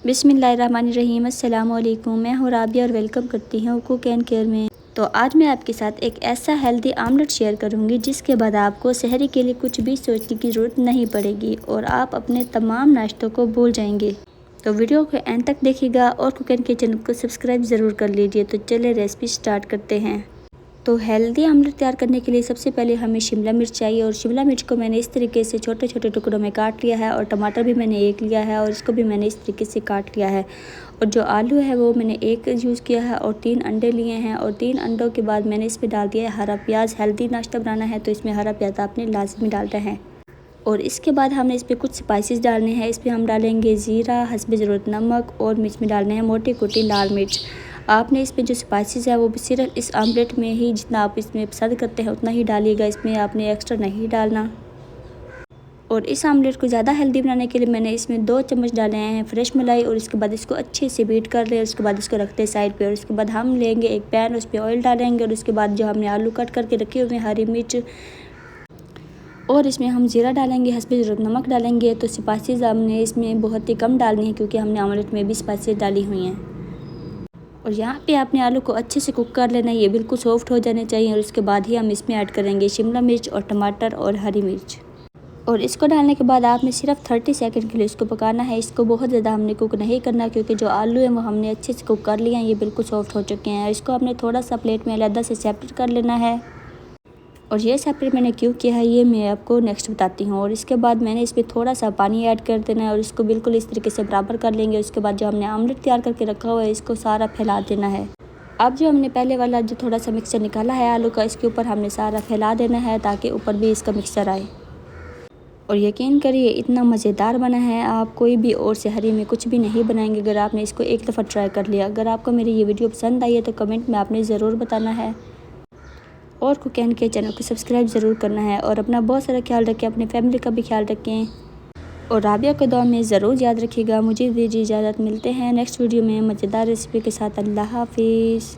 बिस्मिल्लाहिर्रहमानिर्रहीम। अस्सलामुअलैकुम। मैं हूँ राबिया और वेलकम करती हूँ कुक एंड केयर में। तो आज मैं आपके साथ एक ऐसा हेल्दी आमलेट शेयर करूँगी जिसके बाद आपको सहरी के लिए कुछ भी सोचने की ज़रूरत नहीं पड़ेगी और आप अपने तमाम नाश्तों को भूल जाएंगे। तो वीडियो को एंड तक देखिएगा और कुक एंड केयर चैनल को सब्सक्राइब ज़रूर कर लीजिए। तो चलिए रेसिपी स्टार्ट करते हैं। तो हेल्दी आमलेट तैयार करने के लिए सबसे पहले हमें शिमला मिर्च चाहिए और शिमला मिर्च को मैंने इस तरीके से छोटे छोटे टुकड़ों में काट लिया है और टमाटर भी मैंने एक लिया है और इसको भी मैंने इस तरीके से काट लिया है। और जो आलू है वो मैंने एक यूज़ किया है और 3 अंडे लिए हैं और 3 अंडों के बाद मैंने इसमें डाल दिया है हरा प्याज। हेल्दी नाश्ता बनाना है तो इसमें हरा प्याज आपने लाजमी डालना है। और इसके बाद हमने इसमें कुछ स्पाइसेस डालने हैं। इसमें हम डालेंगे ज़ीरा, हस्बे ज़रूरत नमक और मिर्च में डालने हैं मोटी कुटी लाल मिर्च। आपने इसमें जो स्पाइसेस है वो भी सिर्फ इस आमलेट में ही जितना आप इसमें पसंद करते हैं उतना ही डालिएगा, इसमें आपने एक्स्ट्रा नहीं डालना। और इस आमलेट को ज़्यादा हेल्दी बनाने के लिए मैंने इसमें 2 चम्मच डाले हैं फ्रेश मलाई और इसके बाद इसको अच्छे से बीट कर रहे हैं। उसके बाद इसको रखते हैं साइड पे और उसके बाद हम लेंगे एक पैन, उस पर ऑयल डालेंगे और उसके बाद जो हमने आलू कट करके रखे हुए हैं, हरी मिर्च और इसमें हम ज़ीरा डालेंगे, हस्बे ज़रूरत नमक डालेंगे। तो स्पाइसेस हमने इसमें बहुत ही कम डालनी है क्योंकि हमने आमलेट में भी स्पाइसेस डाली हुई हैं। और यहाँ पे आपने आलू को अच्छे से कुक कर लेना है, ये बिल्कुल सॉफ्ट हो जाने चाहिए। और उसके बाद ही हम इसमें ऐड करेंगे शिमला मिर्च और टमाटर और हरी मिर्च। और इसको डालने के बाद आपने सिर्फ 30 सेकंड के लिए इसको पकाना है। इसको बहुत ज़्यादा हमने कुक नहीं करना क्योंकि जो आलू है वो हमने अच्छे से कुक कर लिए हैं, ये बिल्कुल सॉफ्ट हो चुके हैं। इसको हमने थोड़ा सा प्लेट में अलग से सेपरेट कर लेना है। और ये सेपरेट मैंने क्यों किया है ये मैं आपको नेक्स्ट बताती हूँ। और इसके बाद मैंने इसमें थोड़ा सा पानी ऐड कर देना है और इसको बिल्कुल इस तरीके से बराबर कर लेंगे। उसके बाद जो हमने आमलेट तैयार करके रखा हुआ है इसको सारा फैला देना है। अब जो हमने पहले वाला जो थोड़ा सा मिक्सचर निकाला है आलू का, इसके ऊपर हमने सारा फैला देना है ताकि ऊपर भी इसका मिक्सचर आए। और यकीन करिए इतना मज़ेदार बना है, आप कोई भी और सहरी में कुछ भी नहीं बनाएंगे अगर आपने इसको एक दफ़ा ट्राई कर लिया। अगर आपको मेरी ये वीडियो पसंद आई है तो कमेंट में आपने ज़रूर बताना है और कुक एंड केयर चैनल को सब्सक्राइब ज़रूर करना है। और अपना बहुत सारा ख्याल रखें, अपनी फैमिली का भी ख्याल रखें और राबिया को दुआ में ज़रूर याद रखिएगा। मुझे दीजिए इजाज़त, मिलते हैं नेक्स्ट वीडियो में मज़ेदार रेसिपी के साथ। अल्लाह हाफिज़।